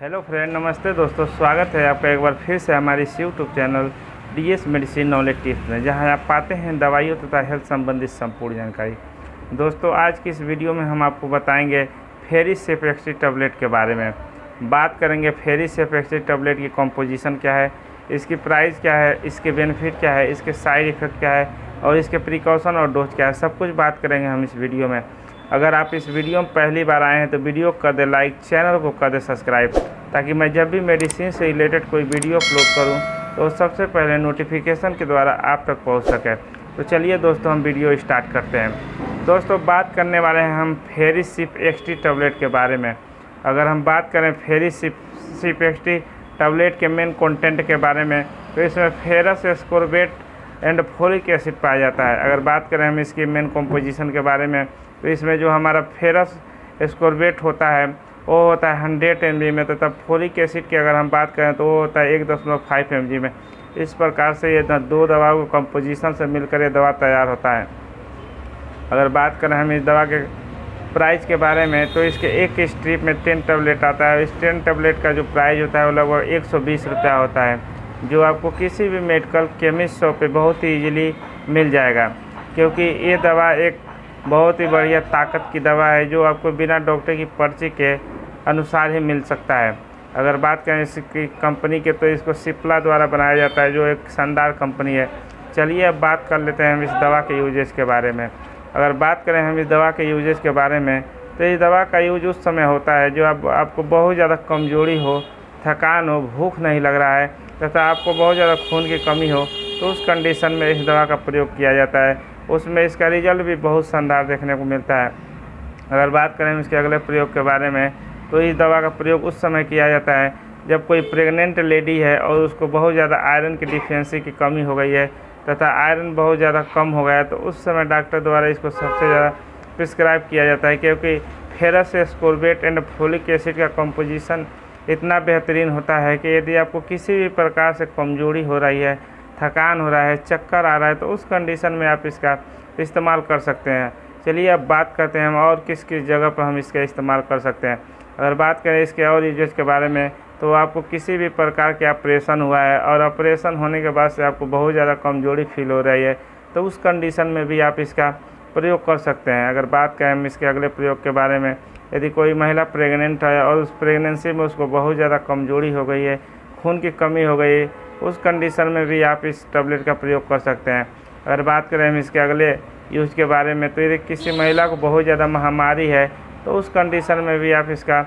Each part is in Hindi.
हेलो फ्रेंड, नमस्ते दोस्तों। स्वागत है आपका एक बार फिर से हमारे इस YouTube channel DS medicine knowledge tips में, जहां आप पाते हैं दवाइयों तथा हेल्थ संबंधित संपूर्ण जानकारी। दोस्तों, आज की इस वीडियो में हम आपको बताएंगे फेरिस सेफएक्सी टैबलेट के बारे में। बात करेंगे फेरिस सेफएक्सी टैबलेट की कॉम्पोजिशन क्या है, इसकी प्राइस क्या है, इसके बेनिफिट क्या है, इसके साइड इफ़ेक्ट क्या है और इसके प्रिकॉशन और डोज क्या है, सब कुछ बात करेंगे हम इस वीडियो में। अगर आप इस वीडियो में पहली बार आए हैं तो वीडियो को कर दे लाइक, चैनल को कर दे सब्सक्राइब, ताकि मैं जब भी मेडिसिन से रिलेटेड कोई वीडियो अपलोड करूं तो सबसे पहले नोटिफिकेशन के द्वारा आप तक पहुंच सके। तो चलिए दोस्तों, हम वीडियो स्टार्ट करते हैं। दोस्तों, बात करने वाले हैं हम फेरिस सेफएक्सी टैबलेट के बारे में। अगर हम बात करें फेरिस सेफएक्सी टैबलेट के मेन कंटेंट के बारे में, तो इसमें फेरस एस्कोर्बेट एंड फोलिक एसिड पाया जाता है। अगर बात करें हम इसकी मेन कॉम्पोजिशन के बारे में, तो इसमें जो हमारा फेरस एस्कोर्बेट होता है वो होता है 100 mg में, तथा फोलिक एसिड की अगर हम बात करें तो वो होता है 1.5 mg में। इस प्रकार से ये दो दवाओं के कॉम्पोजिशन से मिलकर ये दवा तैयार होता है। अगर बात करें हम इस दवा के प्राइस के बारे में, तो इसके एक स्ट्रिप में 10 टैबलेट आता है। इस 10 टैबलेट का जो प्राइस होता है वो लगभग 120 रुपया होता है, जो आपको किसी भी मेडिकल केमिस्ट शॉप पे बहुत ही ईजिली मिल जाएगा, क्योंकि ये दवा एक बहुत ही बढ़िया ताकत की दवा है जो आपको बिना डॉक्टर की पर्ची के अनुसार ही मिल सकता है। अगर बात करें इसकी कंपनी के, तो इसको सिप्ला द्वारा बनाया जाता है, जो एक शानदार कंपनी है। चलिए अब बात कर लेते हैं हम इस दवा के यूजेज के बारे में। अगर बात करें हम इस दवा के यूजेज के बारे में, तो इस दवा का यूज उस समय होता है जो आपको बहुत ज़्यादा कमजोरी हो, थकान हो, भूख नहीं लग रहा है तथा आपको बहुत ज़्यादा खून की कमी हो, तो उस कंडीशन में इस दवा का प्रयोग किया जाता है। उसमें इसका रिजल्ट भी बहुत शानदार देखने को मिलता है। अगर बात करें इसके अगले प्रयोग के बारे में, तो इस दवा का प्रयोग उस समय किया जाता है जब कोई प्रेग्नेंट लेडी है और उसको बहुत ज़्यादा आयरन की डिफिशिएंसी की कमी हो गई है तथा आयरन बहुत ज़्यादा कम हो गया है, तो उस समय डॉक्टर द्वारा इसको सबसे ज़्यादा प्रिस्क्राइब किया जाता है, क्योंकि फेरस एस्कोर्बेट एंड फोलिक एसिड का कंपोजिशन इतना बेहतरीन होता है कि यदि आपको किसी भी प्रकार से कमजोरी हो रही है, थकान हो रहा है, चक्कर आ रहा है, तो उस कंडीशन में आप इसका इस्तेमाल कर सकते हैं। चलिए अब बात करते हैं हम और किस किस जगह पर हम इसका इस्तेमाल कर सकते हैं। अगर बात करें इसके और यूजेज के बारे में, तो आपको किसी भी प्रकार के ऑपरेशन हुआ है और ऑपरेशन होने के बाद से आपको बहुत ज़्यादा कमजोरी फील हो रही है, तो उस कंडीशन में भी आप इसका प्रयोग कर सकते हैं। अगर बात करें हम इसके अगले प्रयोग के बारे में, यदि कोई महिला प्रेग्नेंट है और उस प्रेगनेंसी में उसको बहुत ज़्यादा कमजोरी हो गई है, खून की कमी हो गई है, उस कंडीशन में भी आप इस टैबलेट का प्रयोग कर सकते हैं। अगर बात करें हम इसके अगले यूज के बारे में, तो यदि किसी महिला को बहुत ज़्यादा महामारी है, तो उस कंडीशन में भी आप इसका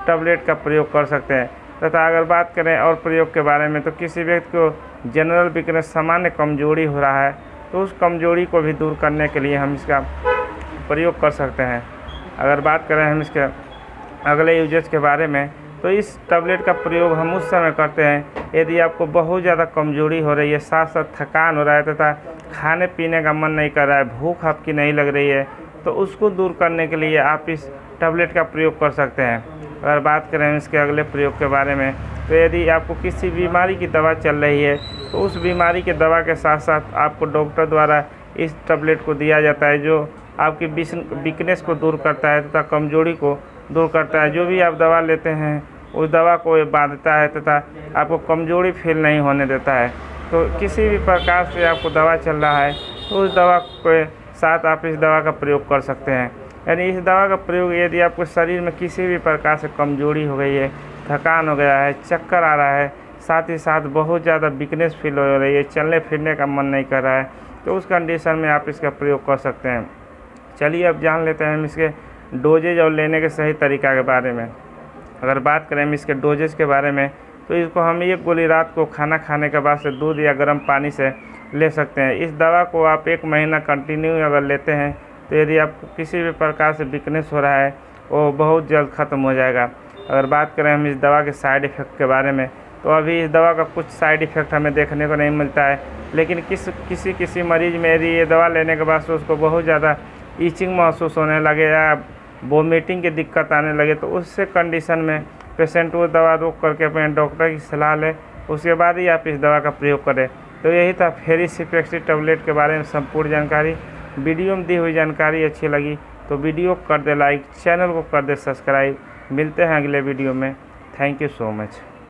टैबलेट का प्रयोग कर सकते हैं। तथा अगर बात करें और प्रयोग के बारे में, तो किसी व्यक्ति को जनरल वीकनेस, सामान्य कमजोरी हो रहा है, तो उस कमजोरी को भी दूर करने के लिए हम इसका प्रयोग कर सकते हैं। अगर बात करें हम इसके अगले यूजेज के बारे में, तो इस टैबलेट का प्रयोग हम उस समय करते हैं यदि आपको बहुत ज़्यादा कमजोरी हो रही है, साथ साथ थकान हो रहा है तथा खाने पीने का मन नहीं कर रहा है, भूख आपकी नहीं लग रही है, तो उसको दूर करने के लिए आप इस टैबलेट का प्रयोग कर सकते हैं। अगर बात करें इसके अगले प्रयोग के बारे में, तो यदि आपको किसी बीमारी की दवा चल रही है, तो उस बीमारी के दवा के साथ साथ आपको डॉक्टर द्वारा इस टैबलेट को दिया जाता है, जो आपकी वीकनेस को दूर करता है तथा कमजोरी को दूर करता है। जो भी आप दवा लेते हैं उस दवा को ये बांधता है तथा आपको कमजोरी फील नहीं होने देता है। तो किसी भी प्रकार से आपको दवा चल रहा है, तो उस दवा के साथ आप इस दवा का प्रयोग कर सकते हैं। यानी इस दवा का प्रयोग यदि आपको शरीर में किसी भी प्रकार से कमजोरी हो गई है, थकान हो गया है, चक्कर आ रहा है, साथ ही साथ बहुत ज़्यादा वीकनेस फील हो रही है, चलने फिरने का मन नहीं कर रहा है, तो उस कंडीशन में आप इसका प्रयोग कर सकते हैं। चलिए अब जान लेते हैं हम इसके डोजेज और लेने के सही तरीका के बारे में। अगर बात करें हम इसके डोजेज के बारे में, तो इसको हम एक गोली रात को खाना खाने के बाद से दूध या गर्म पानी से ले सकते हैं। इस दवा को आप 1 महीना कंटिन्यू अगर लेते हैं, तो यदि आपको किसी भी प्रकार से वीकनेस हो रहा है वो बहुत जल्द ख़त्म हो जाएगा। अगर बात करें हम इस दवा के साइड इफ़ेक्ट के बारे में, तो अभी इस दवा का कुछ साइड इफ़ेक्ट हमें देखने को नहीं मिलता है, लेकिन किसी मरीज़ में यदि ये दवा लेने के बाद से उसको बहुत ज़्यादा ईचिंग महसूस होने लगे या वोमिटिंग की दिक्कत आने लगे, तो उससे कंडीशन में पेशेंट वो दवा रोक करके अपने डॉक्टर की सलाह ले, उसके बाद ही आप इस दवा का प्रयोग करें। तो यही था फेरिस सेफएक्सी टैबलेट के बारे में संपूर्ण जानकारी। वीडियो में दी हुई जानकारी अच्छी लगी तो वीडियो को कर दे लाइक, चैनल को कर दे सब्सक्राइब। मिलते हैं अगले वीडियो में। Thank you so much.